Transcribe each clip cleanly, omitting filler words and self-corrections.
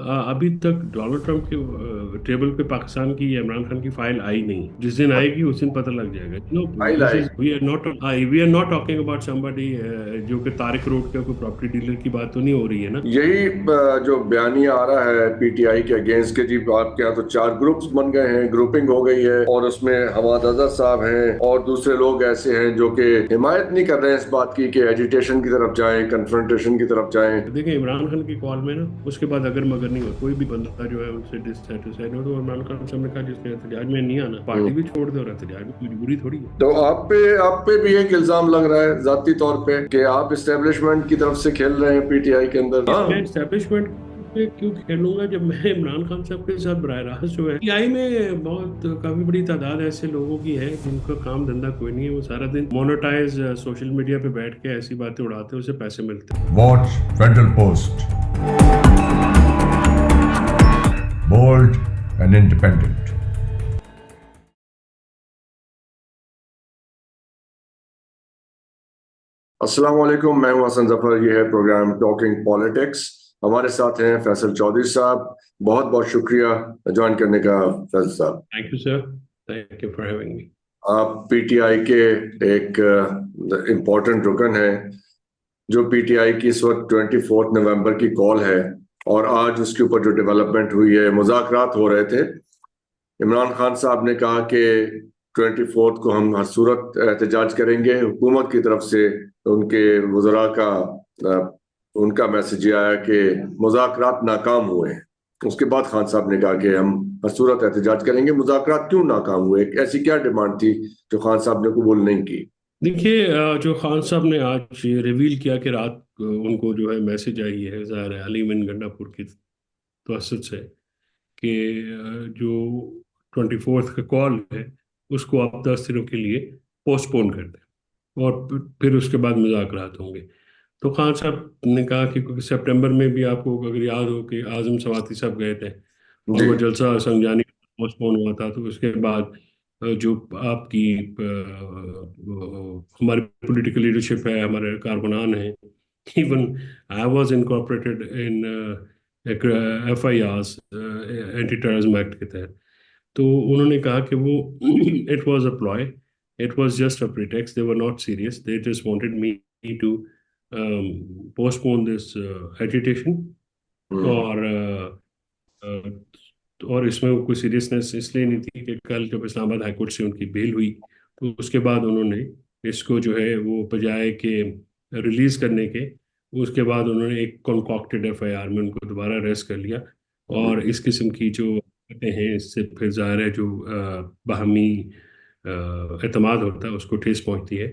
अभी तक Donald Trump के टेबल पे पाकिस्तान की या इमरान खान की फाइल आई नहीं। जिस दिन आएगी उस दिन पता लग जाएगा। नो, फाइल दिस इज आएगी। We are not talking about somebody जो कि तारिक रोड का कोई प्रॉपर्टी डीलर की बात तो नहीं हो रही है ना। यही जो बयानिया आ रहा है पीटीआई के अगेंस्ट के जी, आपके यहाँ तो 4 ग्रुप्स बन गए हैं, ग्रुपिंग हो गई है, और उसमें हमाद अजहर साहब हैं और दूसरे लोग ऐसे हैं जो कि हिमायत नहीं कर रहे हैं इस बात की कि एजिटेशन की तरफ जाएं, कन्फ्रंटेशन की तरफ जाएं। देखिए, इमरान खान की कॉल में ना उसके बाद अगर मगर नहीं हो, कोई भी बंदा जो है उनसे डिससेटिस्फाइड हो, तो इमरान खान साहब ने कहा जिसने एहतजाज में नहीं आना पार्टी भी छोड़ दे, और एहतजाज में मजबूरी थोड़ी है। तो आप पे भी एक इल्जाम लग रहा है जाती तौर पे कि आप इस्टेब्लिशमेंट की तरफ से खेल रहे हैं पीटीआई के अंदर। हाँ, मैं एस्टेब्लिशमेंट पे क्यों खेलूंगा जब मैं इमरान खान साहब के साथ बरह रास्त जो है पीआई में बहुत काफी बड़ी तादाद ऐसे लोगों की है जिनका काम धंधा कोई नहीं है। वो सारा दिन मोनेटाइज सोशल मीडिया पे बैठ के ऐसी बातें उड़ाते हैं, उसे पैसे मिलते हैं। Watch Federal Post. Bold and independent. अस्सलाम वालेकुम, मैं हूं हसन जफर। ये है प्रोग्राम टॉकिंग पॉलिटिक्स। हमारे साथ हैं फैसल चौधरी साहब। बहुत बहुत शुक्रिया ज्वाइन करने का फैसल साहब। Thank you sir, thank you for having me. आप पीटीआई के एक इम्पोर्टेंट रुकन हैं। जो पीटीआई की इस वक्त 24 नवंबर की कॉल है, और आज उसके ऊपर जो डेवलपमेंट हुई है, मुज़ाकरात हो रहे थे। इमरान खान साहब ने कहा कि 24 को हम हर सूरत एहतजाज करेंगे। हुकूमत की तरफ से उनके वज़रा का उनका मैसेज ये आया कि मुज़ाकरात नाकाम हुए हैं। उसके बाद खान साहब ने कहा कि हम हर सूरत एहतजाज करेंगे। मुज़ाकरात क्यों नाकाम हुए? ऐसी क्या डिमांड थी जो खान साहब ने कबूल नहीं की? देखिए, जो खान साहब ने आज रिवील किया कि रात को उनको जो है मैसेज आई है ज़ाहिर है अली बिन गंडापुर की तवसत से कि जो 24 का कॉल है उसको आप 10 दिनों के लिए पोस्टपोन कर दें, और फिर उसके बाद मुज़ाकरात होंगे। तो खान साहब ने कहा कि क्योंकि सितंबर में भी आपको अगर याद हो कि आज़म सवाती साहब गए थे और जी। वो जलसा संजानी पोस्टपोन हुआ था, तो उसके बाद जो आपकी हमारी पॉलिटिकल लीडरशिप है, हमारे कारकुनान हैं, even I was incorporated in FIRs, anti terrorism act के तहत। तो उन्होंने कहा कि वो it was a ploy, it was just a pretext, they were not serious, they just wanted me to postpone this agitation. Hmm. और और इसमें कोई सीरियसनेस इसलिए नहीं थी कि कल जब इस्लामाबाद हाईकोर्ट से उनकी बेल हुई, तो उसके बाद उन्होंने इसको जो है वो बजाय के रिलीज करने के, उसके बाद उन्होंने एक कॉन्कॉक्टेड FIR में उनको दोबारा अरेस्ट कर लिया। और इस किस्म की जो बातें हैं, इससे फिर ज़ाहिर है जो बाहमी एतमाद होता है उसको ठेस पहुंचती है।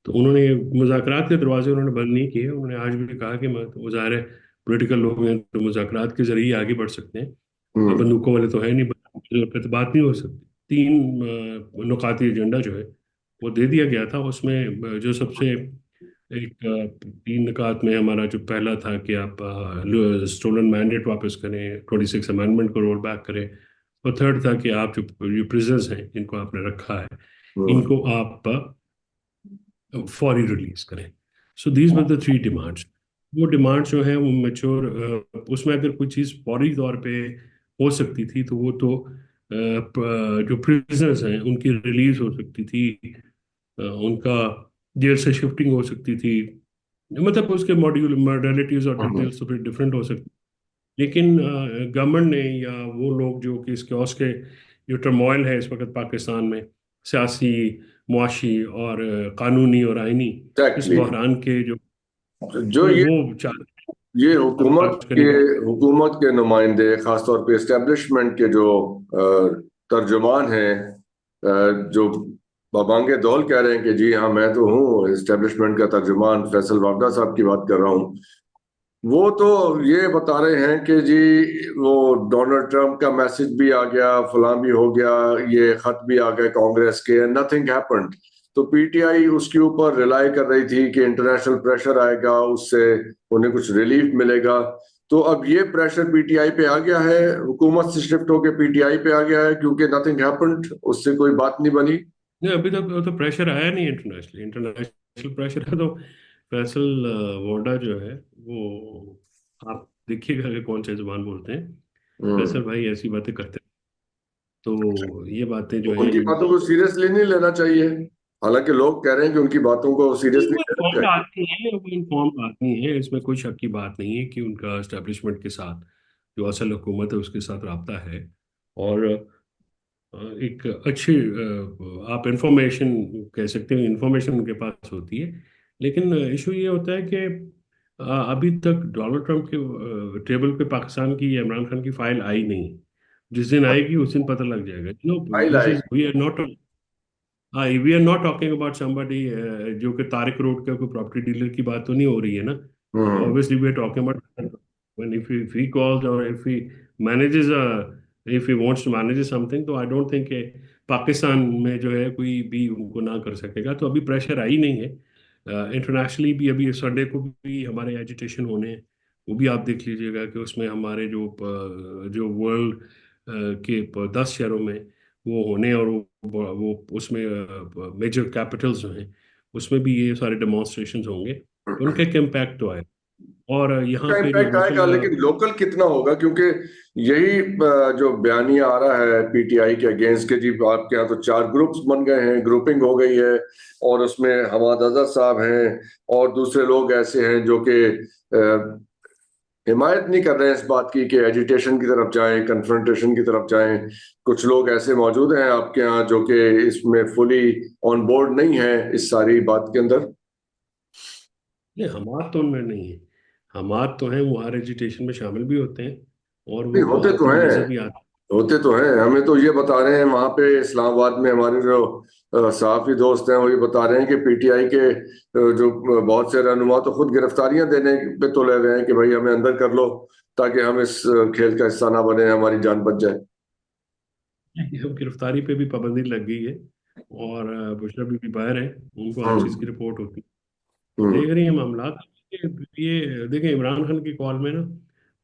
तो उन्होंने मुज़ाकरात के दरवाजे उन्होंने बंद नहीं किए। उन्होंने आज भी कहा कि मैं तो ज़ाहिर है पॉलिटिकल लोग हैं तो मुज़ाकरात के जरिए आगे बढ़ सकते हैं, अब हम्म। बंदूकों वाले तो है नहीं, बंदूकों पे तो बात नहीं हो सकती। 3 नुकाती एजेंडा जो है वो दे दिया गया था। उसमें जो सबसे एक 3 निकात में हमारा जो पहला था कि आप स्टोलन मैंडेट वापस करें, 26 अमेंडमेंट को रोल बैक करें, और थर्ड था कि आप जो प्रिजनर्स हैं जिनको आपने रखा है हम्म। इनको आप फौरी रिलीज करें। So these were the 3 demands. वो डिमांड जो है वो मेच्योर, उसमें अगर कोई चीज़ फौरी तौर पे हो सकती थी तो वो तो जो प्रिजनर्स हैं उनकी रिलीज हो सकती थी, उनका जेल से शिफ्टिंग हो सकती थी, मतलब उसके मॉड्यूल मॉडलिटीज और हम्म। डिटेल्स तो फिर डिफरेंट हो सकती। लेकिन गवर्नमेंट ने या वो लोग जो कि इस chaos के जो टर्मोइल है इस वक्त पाकिस्तान में, सियासी, मुआशी और कानूनी और आइनी, इस एग्जैक्टली। बहरान के जो, जो तो ये वो चाहते ये हैं हुकूमत बर्दाश्त के करने की। हुकूमत के नुमाइंदे, खासतौर पे इस्टेब्लिशमेंट के जो तर्जुमान हैं, जो बबांगे दौल कह रहे हैं कि जी हाँ, मैं तो हूँ इस्टेब्लिशमेंट का तर्जुमान, फैसल वाबदा साहब की बात कर रहा हूँ। वो तो ये बता रहे हैं कि जी वो डोनाल्ड ट्रंप का मैसेज भी आ गया, फलां भी हो गया, ये खत भी आ गए कांग्रेस के, नथिंग हैपेंड। तो पीटीआई उसके ऊपर रिलाई कर रही थी कि इंटरनेशनल प्रेशर आएगा, उससे उन्हें कुछ रिलीफ मिलेगा। तो अब ये प्रेशर पीटीआई पे आ गया है, हुकूमत से शिफ्ट होके पीटीआई पे आ गया है, क्योंकि नथिंग हैपेंड, उससे कोई बात नहीं बनी। नहीं, अभी तक तो प्रेशर आया नहीं इंटरनेशनली। इंटरनेशनल प्रेशर है तो फैसल वोडा जो है वो, आप देखिएगा कि कौन सी जुबान बोलते हैं। हम्म। फैसल भाई ऐसी बातें करते हैं, तो ये बातें तो जो हैं उनकी बातों को सीरियसली नहीं लेना चाहिए, हालांकि लोग कह रहे हैं कि उनकी बातों को सीरियसली वो लेना इन्फॉर्म्ड चाहिए। आदमी है, वो इन्फॉर्म्ड आदमी है, इसमें कोई शक की बात नहीं है कि उनका एस्टेब्लिशमेंट के साथ, जो असल हुकूमत है उसके साथ रब्ता है। और एक अच्छी आप इंफॉर्मेशन कह सकते हैं, इंफॉर्मेशन उनके पास होती है। लेकिन इशू ये होता है कि अभी तक डोनाल्ड ट्रंप के टेबल पे पाकिस्तान की या इमरान खान की फाइल आई नहीं। जिस दिन आएगी उस दिन पता लग जाएगा। फाइल दिस आएगी। Is we are not talking about somebody जो कि तारिक रोड का कोई प्रॉपर्टी डीलर की बात तो नहीं हो रही है ना। हम्म। Obviously, we are talking about when if he calls or if he manages if he wants to manage something, तो I don't think कि पाकिस्तान में जो है कोई भी उनको ना कर सकेगा। तो अभी प्रेशर आई नहीं है। इंटरनेशनली भी अभी संडे को भी हमारे एजिटेशन होने हैं, वो भी आप देख लीजिएगा कि उसमें हमारे जो वर्ल्ड के 10 शहरों में वो होने, और वो उसमें मेजर कैपिटल्स जो हैं उसमें भी ये सारे डेमोन्स्ट्रेशंस होंगे, तो उनका एक इम्पैक्ट तो आए। और यहाँ का पे जो इम्पैक्ट आएगा, लोकल लेकिन लोकल कितना होगा? क्योंकि यही जो बयानिया आ रहा है पीटीआई के अगेंस्ट के जी, आपके यहाँ तो 4 ग्रुप्स बन गए हैं, ग्रुपिंग हो गई है, और उसमें हमाद अजहर साहब हैं और दूसरे लोग ऐसे हैं जो कि हिमायत नहीं कर रहे हैं इस बात की कि एजिटेशन की तरफ जाएं, कन्फ्रंटेशन की तरफ जाएं। कुछ लोग ऐसे मौजूद हैं आपके यहाँ जो कि इसमें फुली ऑन बोर्ड नहीं है इस सारी बात के अंदर। ये हमाद तो उनमें नहीं है। हमाद तो हैं, वो हर एजिटेशन में शामिल भी होते हैं, और नहीं, वो होते तो अपनी हैं, मजहबी आदत। होते तो हैं। हमें तो ये बता रहे हैं वहां पे इस्लामाबाद में हमारे जो सहाफी दोस्त हैं, वो ये बता रहे हैं कि पीटीआई के जो बहुत से रहनुमा तो खुद गिरफ्तारियां देने पे तो ले रहे हैं कि भाई हमें अंदर कर लो ताकि हम इस खेल का हिस्सा ना बने, हमारी जान बच जाए। अब गिरफ्तारी पे भी पाबंदी लग गई है, और बुशरा बीबी बाहर है, उनको हर चीज़ की हम्म। रिपोर्ट होती है। तो हम्म। देख रही हैं मामला। ये देखें, इमरान खान की कॉल में ना,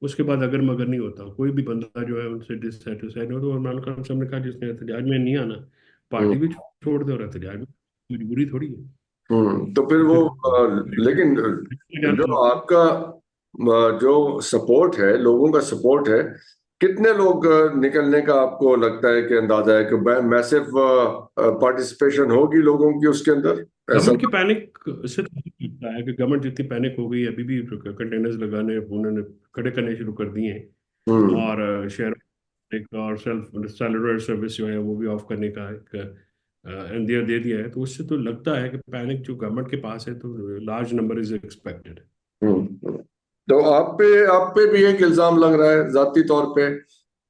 उसके बाद अगर मगर नहीं होता, कोई भी बंदा जो है उनसे डिससेटिस्फाइड हो, तो इमरान खान साहब ने कहा जिसने एहतजाज में नहीं आना, हम्म। पार्टी भी छोड़ दे, और एहतजाज में मजबूरी थोड़ी है। तो फिर तो वो फिर लेकिन जो जाना होगा। आपका जो सपोर्ट है, लोगों का सपोर्ट है, कितने लोग निकलने का आपको लगता है कि अंदाजा है कि मैसिव पार्टिसिपेशन होगी लोगों की उसके अंदर, ऐसा? गवर्नमेंट की पैनिक से तो नहीं लगता है कि गवर्नमेंट जितनी पैनिक हो गई है, अभी भी कंटेनर्स लगाने उन्होंने खड़े करने शुरू कर दिए हैं। हम्म। और शहर एक और सेल्फ सेलुलर सर्विस जो है वो भी ऑफ करने का एक इंदिया दे दिया है। तो उससे तो लगता है कि पैनिक जो गवर्नमेंट के पास है, तो लार्ज नंबर इज एक्सपेक्टेड। हम्म। तो आप पे भी एक इल्जाम लग रहा है जाती तौर पे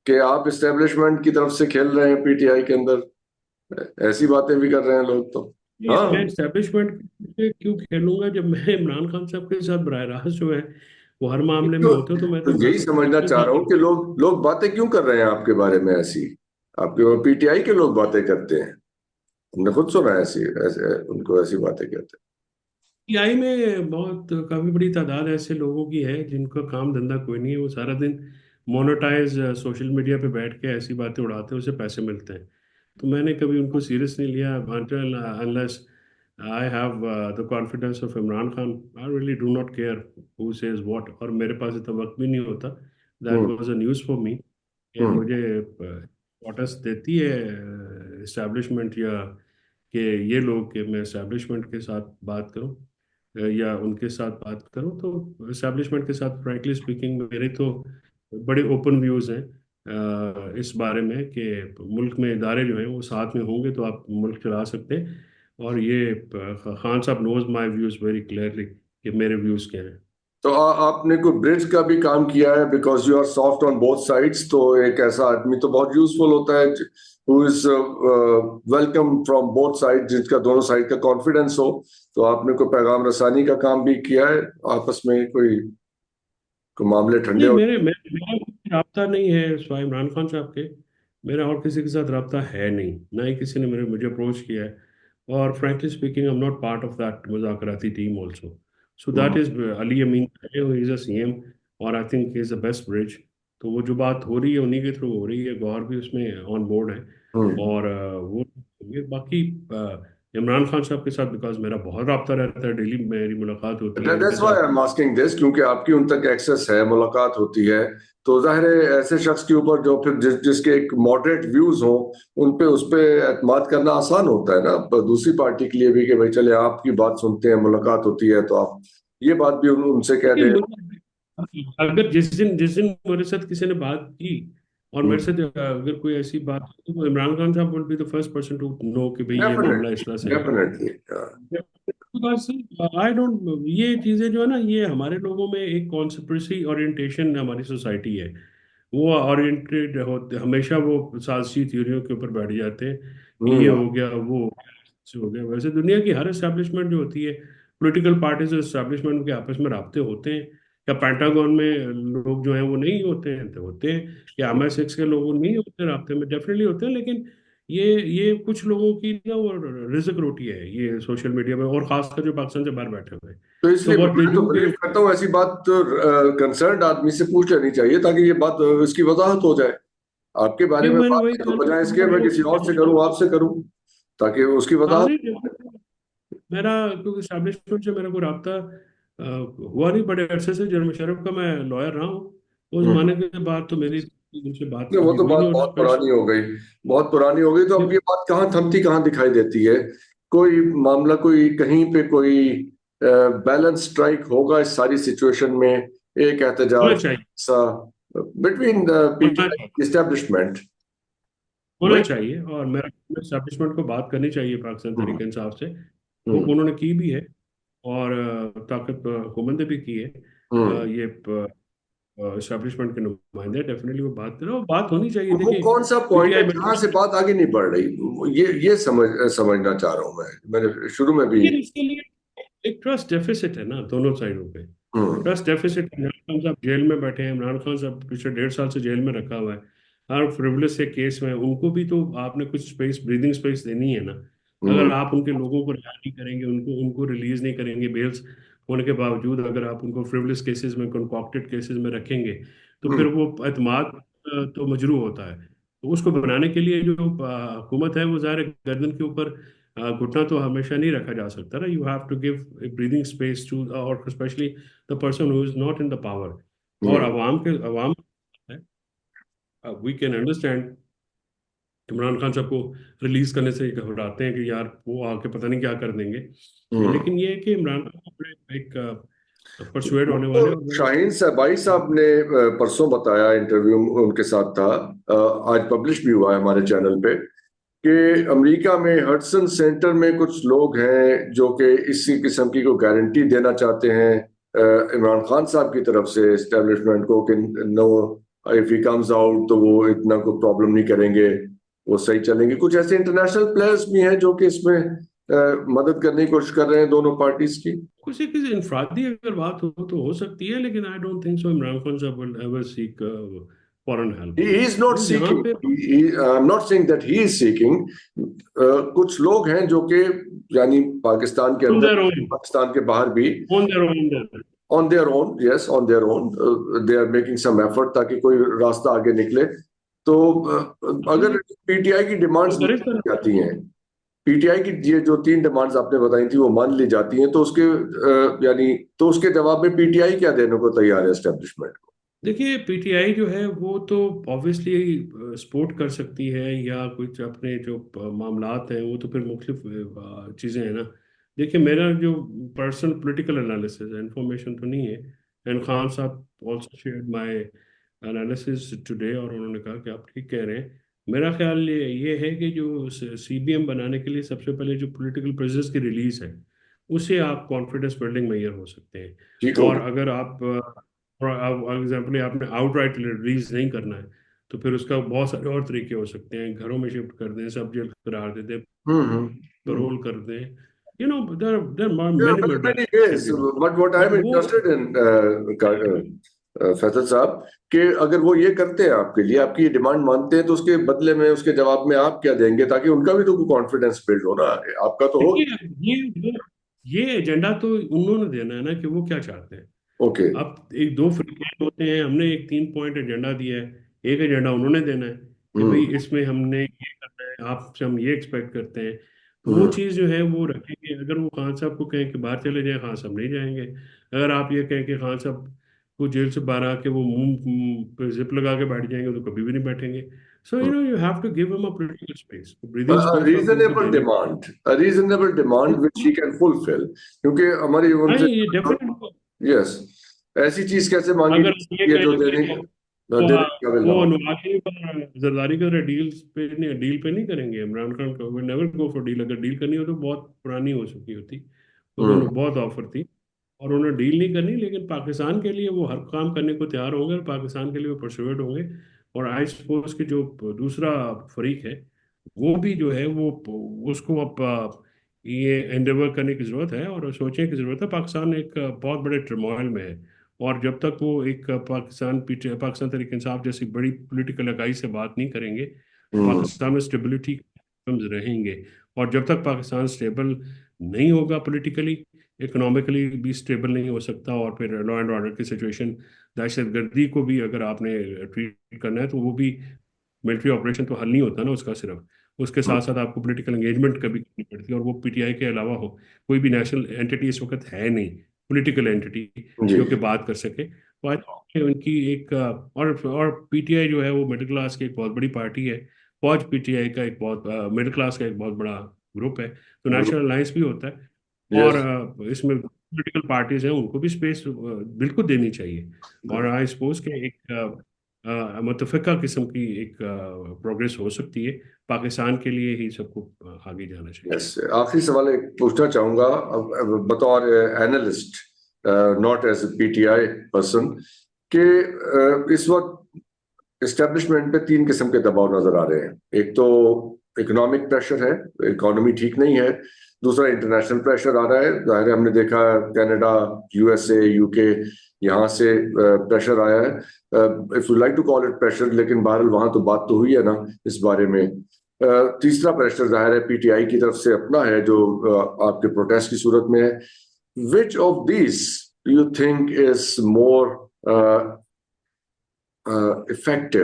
कि आप इस्टेब्लिशमेंट की तरफ से खेल रहे हैं पीटीआई के अंदर, ऐसी बातें भी कर रहे हैं लोग तो। ये हाँ। मैं एस्टेब्लिशमेंट से क्यों खेलूंगा, जब मैं इमरान खान साहब के साथ बरह रास्त जो है वो हर मामले में होते हो, तो मैं तो तो इमरान यही खान समझना के चाह रहा हूँ साथ। कि लोग लोग बातें क्यों कर रहे हैं आपके बारे में ऐसी? आपके पीटीआई के लोग बातें करते हैं, हमने खुद सुना है ऐसी, ऐसे उनको ऐसी बातें कहते पीआई में बहुत काफी बड़ी तादाद ऐसे लोगों की है जिनका काम धंधा कोई नहीं है, वो सारा दिन मोनेटाइज सोशल मीडिया पे बैठ के ऐसी बातें उड़ाते हैं, उसे पैसे मिलते हैं। तो मैंने कभी उनको सीरियस नहीं लिया, until unless I have the confidence of Imran Khan. I really do not care who says what, और मेरे पास इतना वक्त भी नहीं होता। हैं। That was a news for me कि हम्म। मुझे नोटिस देती है इस्टेब्लिशमेंट, या कि ये लोग कि मैं इस्टेब्लिशमेंट के साथ बात करूं या उनके साथ बात करूं। तो इस्टेब्लिशमेंट के साथ फ्रैंकली स्पीकिंग मेरे तो बड़े ओपन व्यूज़ हैं इस बारे में कि मुल्क में इदारे जो हैं वो साथ में होंगे तो आप मुल्क चला सकते हैं। और ये Khan Sahab knows my views very clearly कि मेरे व्यूज़ क्या हैं। तो आपने कोई ब्रिज का भी काम किया है, because you are soft on both sides, तो एक ऐसा आदमी तो बहुत यूजफुल होता है who is welcome from both side, जिसका दोनों साइड का कॉन्फिडेंस हो। तो आपने कोई पैगाम रसानी का काम भी किया है आपस में, कोई मामले ठंडे नहीं, हो? मेरा कोई रब्ता नहीं है स्वाई इमरान खान साहब के। मेरा और किसी के साथ रब्ता है नहीं, ना ही किसी ने मुझे अप्रोच किया है। और frankly speaking I am not part of that मुज़ाकराती team also. So that hmm. Is Ali Amin, is a CM, और I think is the best bridge. तो वो जो बात हो रही है उन्हीं के थ्रू हो रही है, गौर भी उसमें ऑन बोर्ड है। हम्म। और वो ये बाकी عمران خان صاحب کے ساتھ بیکاز میرا بہت رابطہ رہتا ہے، ڈیلی میری ملاقات ہوتی ہے ان کے دیٹس وائی ساتھ. آئی ایم آسکنگ دس، کیونکہ آپ کی ان تک ایکسیس ہے، ملاقات ہوتی ہے، تو ظاہر ہے ایسے شخص کے اوپر جو پھر جس کے ایک ماڈریٹ ویوز ہوں ان پہ اس پہ اعتماد کرنا آسان ہوتا ہے نا دوسری پارٹی کے لیے بھی، کہ بھائی چلے آپ کی بات سنتے ہیں، ملاقات ہوتی ہے تو آپ یہ بات بھی ان سے کہہ دیں. اگر جس دن میرے ساتھ کسی نے بات کی اور میرے ساتھ اگر کوئی ایسی بات کی تو عمران خان صاحب will be the first person to know کہ بھئی یہ معاملہ اس طرح سے ہے. ڈیفینیٹلی. Because I don't یہ چیزیں جو ہے نا، یہ ہمارے لوگوں میں ایک کانسپریسی اورینٹیشن ہماری سوسائٹی ہے، وہ اورینٹیڈ ہوتے ہمیشہ، وہ سازشی تھیوریوں کے اوپر بیٹھ جاتے ہیں کہ یہ ہو گیا وہ ہو گیا. ویسے دنیا کی ہر اسٹیبلشمنٹ جو ہوتی ہے، پولیٹیکل پارٹیز اور اسٹیبلشمنٹ کے آپس میں رابطے ہوتے ہیں. یا پینٹاگون میں لوگ جو ہیں وہ نہیں ہوتے ہیں تو ہوتے ہیں، یا MI6 کے لوگ نہیں ہوتے رابطے میں، ڈیفینیٹلی ہوتے ہیں. لیکن یہ کچھ لوگوں کی نا وہ رزق روٹی ہے یہ سوشل میڈیا میں، اور خاص کر جو پاکستان سے باہر بیٹھے ہوئے ہیں. تو اس تو لیے واٹ دے میں تو ڈو کہ بلیو کرتا ہوں ایسی بات کنسرنڈ آدمی سے پوچھ لینی چاہیے تاکہ یہ بات اس کی وضاحت ہو جائے. آپ کے بارے میں میں نے بات وہی کی کہا تو بجائے اس کے میں کسی اور سے کروں، آپ سے کروں، تاکہ اس کی وضاحت. میرا کیونکہ اسٹیبلشمنٹ سے میرا کوئی رابطہ ہوا نہیں بڑے عرصے سے. جنرل مشرف کا میں لائر رہا ہوں، اس ہوں. زمانے کے بعد تو میری ان سے بات وہ کبھی تو ہوئی بات نہیں. اور بہت پرانی ہو گئی، بہت پرانی ہو گئی. تو اب یہ بات کہاں تھمتی، کہاں دکھائی دیتی ہے؟ کوئی معاملہ، کوئی کہیں پہ کوئی بیلنس اسٹرائک ہوگا اس ساری سچویشن میں، ایک ہونا احتجاج چاہیے، سا بٹوین پی ٹی ہونا آئی اسٹیبلشمنٹ. ہونا چاہیے. اور میرا اسٹیبلشمنٹ کو بات کرنی چاہیے پاکستان تحریک انصاف سے. وہ انہوں نے کی بھی ہے، اور طاقت حکومت نے بھی کی ہے. یہ اسٹیبلشمنٹ کے نمائندے ڈیفینیٹلی وہ بات کریں، اور بات ہونی چاہیے. وہ دیکھیے کون سا پی ٹی پوائنٹ ہے آئی جہاں سے بات آگے نہیں بڑھ رہی؟ یہ سمجھنا چاہ رہا ہوں میں نے شروع میں بھی. اس کے لیے ایک ٹرسٹ ڈیفیسٹ ہے نا دونوں سائڈوں پہ. ہوں. Trust deficits. عمران خان صاحب جیل میں بیٹھے ہیں، عمران خان صاحب پچھلے 1.5 سال سے جیل میں رکھا ہوا ہے ہر فریولس سے کیس میں. ان کو بھی تو آپ نے کچھ اسپیس، بریدنگ اسپیس دینی ہے نا. ہوں. اگر آپ ان کے لوگوں کو رہا نہیں کریں گے، ان کو ریلیز نہیں کریں گے بیلز ہونے کے باوجود، اگر آپ ان کو فریولس کیسز میں، کنکاکٹڈ کیسز میں رکھیں گے تو پھر وہ اعتماد تو مجروح ہوتا ہے. تو اس کو بنانے کے لیے جو حکومت ہے، وہ ظاہر گردن کے اوپر گھٹنا تو ہمیشہ نہیں رکھا جا سکتا نا. You have to give breathing space too, اور specially the person who is not in the power. اور عوام we can understand Imran Khan Sahib کو ریلیز کرنے سے گھبراتے ہیں کہ یار وہ آ کے پتہ نہیں کیا کر دیں گے. لیکن یہ ہے کہ عمران خان ایک پرسویڈ ہونے والے. اور شاہین صاحبائی صاحب نے پرسوں بتایا، انٹرویو ان کے ساتھ تھا، آج پبلش بھی ہوا ہے ہمارے چینل پہ، کہ امریکہ میں ہڈسن سینٹر میں کچھ لوگ ہیں جو کہ اسی قسم کی کوئی گارنٹی دینا چاہتے ہیں عمران خان صاحب کی طرف سے اسٹیبلشمنٹ کو، کہ now if he comes out تو وہ اتنا کوئی پرابلم نہیں کریں گے، وہ صحیح چلیں گے. کچھ ایسے انٹرنیشنل پلیئرز بھی ہیں جو کہ اس میں مدد کرنے کی کوشش کر رہے ہیں دونوں پارٹیز کی. کسی انفرادی اگر بات ہو تو ہو سکتی ہے، لیکن I don't think so Imran Khan صاحب will ever seek foreign help. He is not وہ یہاں seeking. پہ I'm not saying that he is seeking. کچھ لوگ ہیں جو کہ یعنی پاکستان کے on another, their own, Pakistan کے باہر بھی on their own. on their own, yes, on their own, they are making some effort تاکہ کوئی راستہ آگے نکلے. تو اگر پی ٹی آئی کی ڈیمانڈز مان جاتی ہیں، پی ٹی آئی کی یہ جو 3 ڈیمانڈز آپ نے بتائی تھی وہ مان لی جاتی ہیں، تو اس کے یعنی تو اس کے جواب میں پی ٹی آئی کیا دینے کو تیار ہے اسٹیبلشمنٹ کو؟ دیکھیے پی ٹی آئی جو ہے وہ تو آبویسلی سپورٹ کر سکتی ہے، یا کچھ اپنے جو معاملات ہیں وہ تو پھر مختلف چیزیں ہیں نا. دیکھیے میرا جو پرسنل پولیٹیکل انالیسز ہے، انفارمیشن تو نہیں ہے. اینڈ خان صاحب آلسو شیئرڈ مائی انالیسز ٹوڈے، اور انہوں نے کہا کہ آپ ٹھیک کہہ رہے ہیں. میرا خیال یہ ہے کہ جو سی بی ایم بنانے کے لیے سب سے پہلے جو پولیٹیکل پریزنس کی ریلیز ہے، اسے آپ کانفیڈنس بلڈنگ میئر ہو سکتے ہیں. ٹھیک اور ہوگا. اگر آپ ایگزامپل آپ نے آؤٹ رائٹ ریلیز نہیں کرنا ہے تو پھر اس کا بہت سارے اور طریقے ہو سکتے ہیں. گھروں میں شفٹ کر دیں، سب جیل قرار دے دیں، پرول کر دیں. there are There many are methods many that can ways, be done. but what I'm but وہ interested in, فیصل صاحب، کہ اگر وہ یہ کرتے ہیں آپ کے لیے، آپ کی یہ ڈیمانڈ مانتے ہیں، تو اس کے بدلے میں، اس کے جواب میں آپ کیا دیں گے تاکہ ان کا بھی تو کوئی کانفیڈنس بلڈ ہو رہا ہے، آپ کا تو ہو. یہ ایجنڈا تو انہوں نے دینا ہے نا کہ وہ کیا چاہتے ہیں. اوکے. اب ایک دو فرقے ہوتے ہیں، ہم نے ایک 3 پوائنٹ ایجنڈا دیا ہے، ایک ایجنڈا انہوں نے دینا ہے کہ بھئی اس میں ہم نے یہ کرنا ہے، آپ سے ہم یہ ایکسپیکٹ کرتے ہیں. وہ چیز جو ہے وہ رکھیں گے. اگر وہ خان صاحب کو کہیں کہ باہر چلے جائیں، خان صاحب نہیں جائیں گے. اگر آپ یہ کہیں کہ خان صاحب کو جیل سے باہر آ کے وہ منہ پہ زپ لگا کے بیٹھ جائیں گے تو کبھی بھی نہیں بیٹھیں گے. So you have to give ہم a political space, breathing space آپ ان کو دینے. Reasonable demand which he can fulfil, کیونکہ ہماری ان ہاں سے یہ ڈیفینیٹ. یس ایسی چیز کیسے مانگی اگر جا یہ سکتی ہے جو کہیں دینے کہ دینے کے قابل نہ وہ ہو. انواری پر زرداری کا ڈیل پہ نہیں کریں گے عمران خان کو. Never go for deal. اگر ڈیل کرنی ہو تو بہت پرانی ہو چکی ہوتی. تو دونوں بہت آفر تھی اور انہوں نے ڈیل نہیں کرنی، لیکن پاکستان کے لیے وہ ہر کام کرنے کو تیار ہوں گے اور پاکستان کے لیے وہ پرسویٹ ہوں گے. اور آئی سپوز کہ جو دوسرا فریق ہے وہ بھی جو ہے وہ اس کو اب یہ انڈیور کرنے کی ضرورت ہے اور سوچنے کی ضرورت ہے. پاکستان ایک بہت بڑے ٹرموائل میں ہے اور جب تک وہ ایک پاکستان تحریک انصاف جیسی بڑی پولیٹیکل اکائی سے بات نہیں کریں گے تو پاکستان میں اسٹیبلٹی رہیں گے. اور جب تک پاکستان اسٹیبل نہیں ہوگا پولیٹیکلی، اکنامکلی بھی اسٹیبل نہیں ہو سکتا. اور پھر لا اینڈ آرڈر کی سچویشن، دہشت گردی کو بھی اگر آپ نے ٹریٹ کرنا ہے تو وہ بھی ملٹری آپریشن تو حل نہیں ہوتا نا اس کا. صرف اس کے ساتھ ساتھ آپ کو پولیٹیکل انگیجمنٹ کبھی کرنی پڑتی ہے اور وہ پی ٹی آئی کے علاوہ ہو کوئی بھی نیشنل اینٹی اس وقت ہے نہیں، پولیٹیکل اینٹی جی جو کہ بات کر سکے. تو ان کی ایک اور پی ٹی آئی جو ہے وہ مڈل کلاس کی ایک بہت بڑی پارٹی ہے. فوج پی ٹی آئی کا ایک بہت مڈل کلاس کا ایک بہت بڑا گروپ ہے. تو نیشنل الائنس بھی ہوتا ہے اور یس اس میں پولیٹیکل پارٹیز ہیں ان کو بھی اسپیس بالکل دینی چاہیے. اور آئی سپوز کہ ایک متفقہ قسم کی ایک پروگرس ہو سکتی ہے. پاکستان کے لیے ہی سب کو آگے جانا چاہیے. یس آخری سوال ایک پوچھنا چاہوں گا بطور analyst not as a P T I person کہ اس وقت اسٹیبلشمنٹ پہ 3 قسم کے دباؤ نظر آ رہے ہیں. ایک تو اکنامک پریشر ہے، اکانومی ٹھیک نہیں ہے. دوسرا انٹرنیشنل پریشر آ رہا ہے. ظاہر ہے ہم نے دیکھا Canada, U S A, U K, یہاں سے پریشر آیا ہے. If you like to call it pressure, لیکن بہرحال وہاں تو بات تو ہوئی ہے نا اس بارے میں. تیسرا پریشر ظاہر ہے پی ٹی آئی کی طرف سے اپنا ہے جو آپ کے پروٹیسٹ کی صورت میں ہے. Which of these do you think is more effective?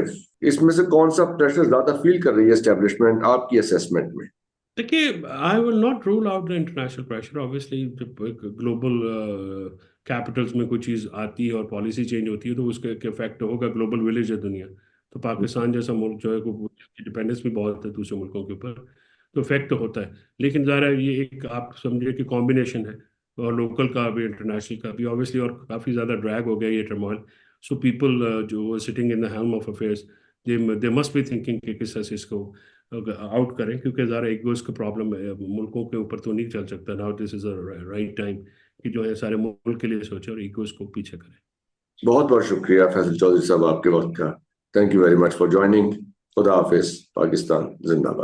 اس میں سے کون سا پریشر زیادہ فیل کر رہی ہے اسٹیبلشمنٹ آپ کی اسیسمنٹ میں؟ دیکھیے I will not rule out the international pressure. Obviously جب گلوبل کیپٹلس میں کوئی چیز آتی ہے اور پالیسی چینج ہوتی ہے تو اس کا ایک افیکٹ ہوگا. گلوبل ولیج ہے دنیا، تو پاکستان جیسا ملک جو ہے ڈپینڈنس بھی بہت ہے دوسرے ملکوں کے اوپر، تو افیکٹ ہوتا ہے. لیکن ظاہر ہے یہ ایک آپ سمجھے کہ کمبینیشن ہے اور لوکل کا بھی انٹرنیشنل کا بھی آبویسلی. اور کافی زیادہ ڈریگ ہو گیا یہ ٹرموائل. سو پیپل جو sitting in the helm of affairs they must be thinking کہ کس طرح سے اس کو آؤٹ کریں، کیونکہ ذرا ایگوز کا پرابلم ملکوں کے اوپر تو نہیں چل سکتا. Now this is a right time کہ جو ہے سارے ملک کے لیے سوچیں اور ایگوز کو پیچھے کریں. بہت بہت شکریہ فیصل چودھری صاحب آپ کے وقت کا. Thank you very much for joining. خدا حافظ. پاکستان زندہ باد.